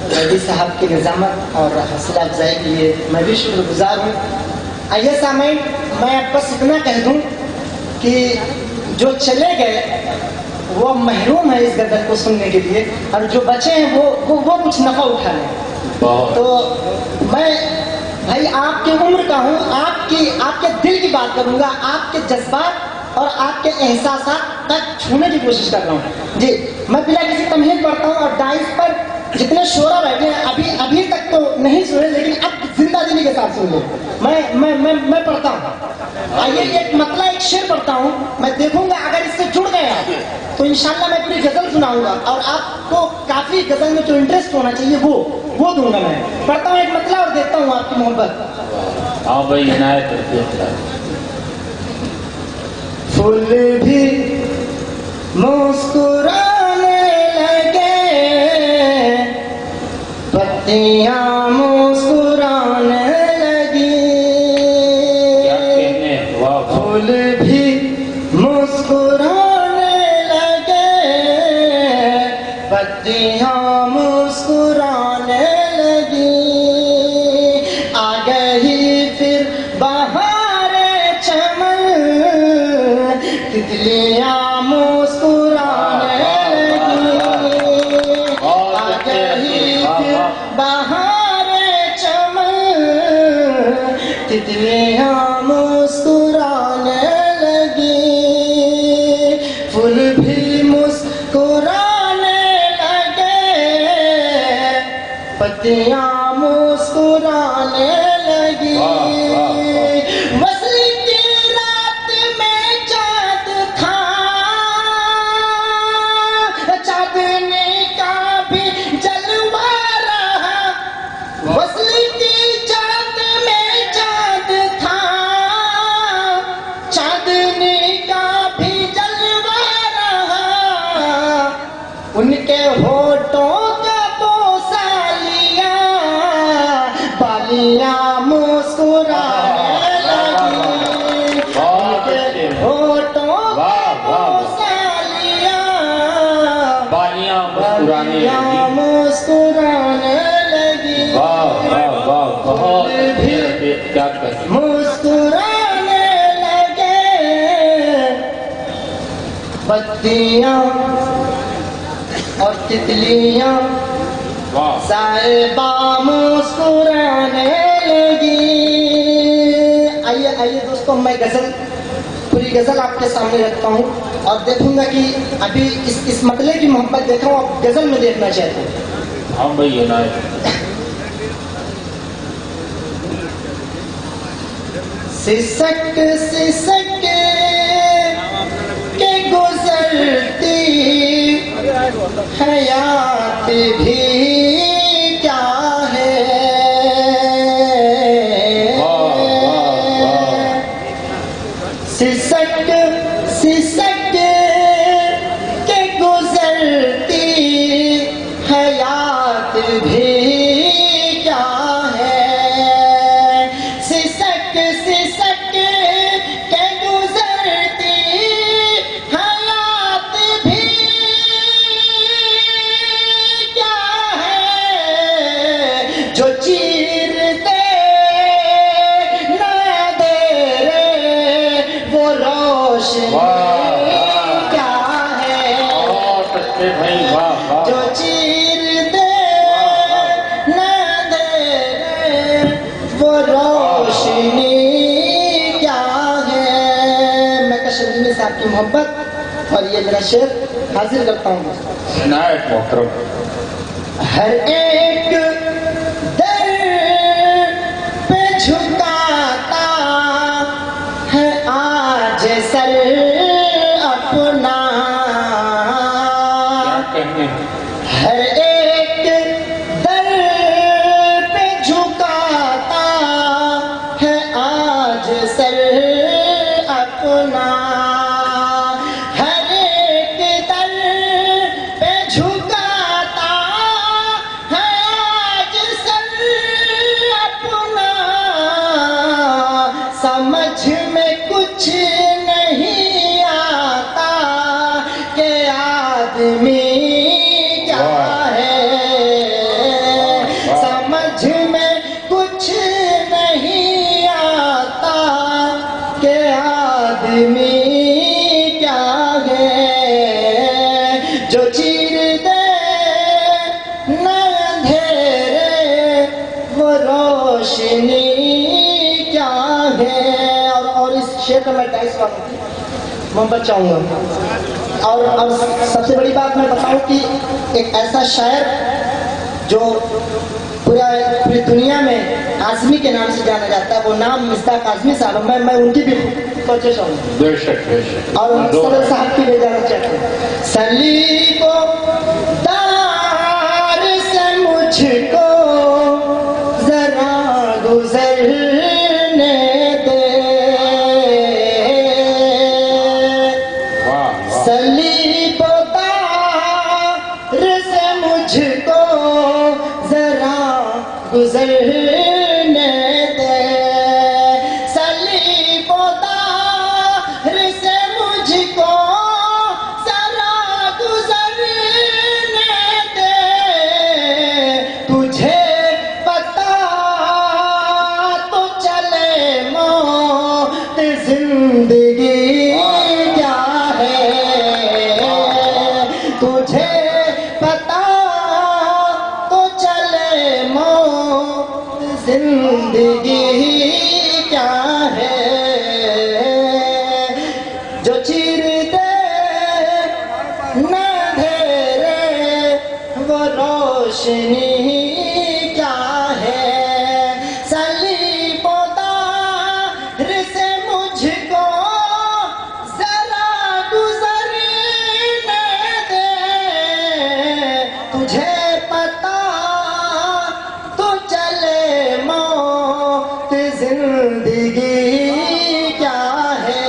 مہدی صاحب کی نظامت اور حوصلہ افزائی کے لیے میں بھی شکر گزار ہوں. آئیے سامعین، میں بس اتنا کہہ دوں کہ جو چلے گئے وہ محروم ہے اس غزل کو سننے کے لیے، اور جو بچے ہیں وہ کچھ نفع اٹھا لیں. تو میں بھائی آپ کی عمر کا ہوں، آپ کے دل کی بات کروں گا، آپ کے جذبات اور آپ کے احساسات تک چھونے کی کوشش کر رہا ہوں. جی میں بلا کسی تمہید پڑھتا ہوں، اور ڈائس پر جتنے شعرا بیٹھے ہیں ابھی تک تو نہیں سنے، لیکن اب زندہ دلی کے ساتھ سن لو. میں پڑھتا ہوں. آئیے ایک مطلع ایک شعر پڑھتا ہوں، میں دیکھوں گا اگر اس سے جڑ گئے آپ تو انشاءاللہ میں پوری غزل سناؤں گا، اور آپ کو کافی غزل میں جو انٹرسٹ ہونا چاہیے وہ دوں گا. میں پڑھتا ہوں ایک مطلع اور دیکھتا ہوں آپ کی محبت. ہاں بھائی عنایت کرتے. پھول بھی مسکرانے لگے، پتیاں مسکرانے لگی، پھول بھی مسکرانے لگے، پتیاں مسکرانے لگی. آ گئی پھر بہار چمن، تتلیاں مسکرانے لگی. آ گئی پھر بہار چمن، تتلیاں مسکرانے لگی. پھول بھی مسکرانے لگے، پتیاں مسکرانے لگی. وصل کی رات میں چاند تھا، چاندنی کا بھی جلوہ رہا. وصل کی چاند میں چاند تھا، چاندنی کا بھی جلوہ رہا. ان کے ہونٹوں کا بوسہ لیا، بالیاں مسکرانے لگی. ان کے ہونٹوں کا بوسہ لیا، بالیاں مسکرانے لگی. بالیاں مسکرانے لگی. بہت کیا کہتے مسکرانے لگے، پتیاں اور تتلیاں صاحبہ مسکرانے لگی. آئیے دوستوں، میں پوری غزل آپ کے سامنے رکھتا ہوں، اور دیکھوں گا کہ ابھی اس مطلع کی محبت دیکھا ہوں، آپ غزل میں دیکھنا چاہتے ہیں. ہاں بھائی عنایت. سسک سسک کے گزرتی حیات بھی کیا ہے، سسک سسک کے گزرتی حیات بھی کیا ہے. سسک سسک کے گزرتی حیات بھی کیا ہے، جو چیر دے نہ دے رے وہ روشنی کیا ہے. جو چیر دے نہ دے رے وہ روشنی کیا ہے. میں کشمیری سے آپ کی محبت اور یہ میرا شعر حاضر کرتا ہوں. عنایت محترم. ہر ایک در پہ جھکاتا ہے آج سر اپنا. ہر ایک در پہ جھکاتا ہے آج سر اپنا. ہر ایک در پہ جھکاتا ہے روشنی کیا ہے. اور اس شعر کا میں ٹیکسٹ محبت چاہوں گا. اور سب سے بڑی بات میں بتاؤں کہ ایک ایسا شاعر جو پوری دنیا میں اعظمی کے نام سے جانا جاتا ہے، وہ نام مصداق اعظمی صاحب. میں ان کی بھی کوشش ہوں. بے شک بے شک. اور صدر صاحب کی لے جانا چاہتا ہوں. صلیب و دار سے مجھ کو ذرا گزرنے دے. صلیب و دار سے مجھ کو ذرا گزرنے دے. صلیب و دار سے مجھ کو ذرا گزرنے دے. تجھے پتا تو چلے موت زندگی کیا ہے. تجھے پتا تو چلے موت زندگی کیا ہے. جو چیر دے نہ اندھیرے وہ روشنی کیا ہے. صلیب و دار سے مجھ کو ذرا گزرنے دے. تجھے پتا تو چلے موت زندگی کیا ہے.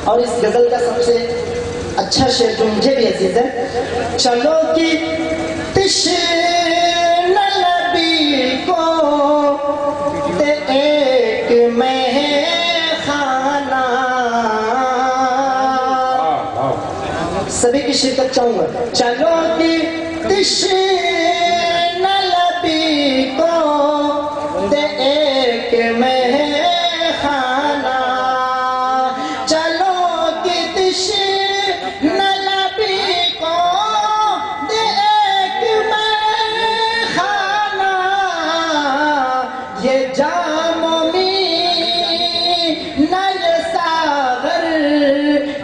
اور اس غزل کا سب سے اچھا شعر جو مجھے بھی عزیز ہے، چلو کہ تشنہ لبی کو دے ایک مے خانہ. سبھی کی شرکت چاہوں گا. چلو کہ تشنہ لبی کو دے ایک مے خانہ. چلو کہ تشنہ لبی کو دے ایک مے خانہ. یہ جام می نئے ساغر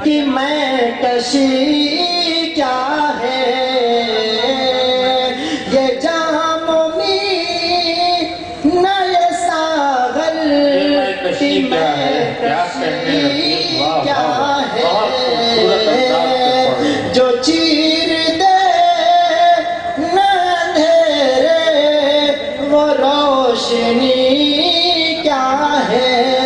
کی میں کشی کیا ہے. یہ جام می نئے ساغر کی میں کشی کیا ہے. جو چیر دے نہ اندھیرے وہ روشنی کیا ہے.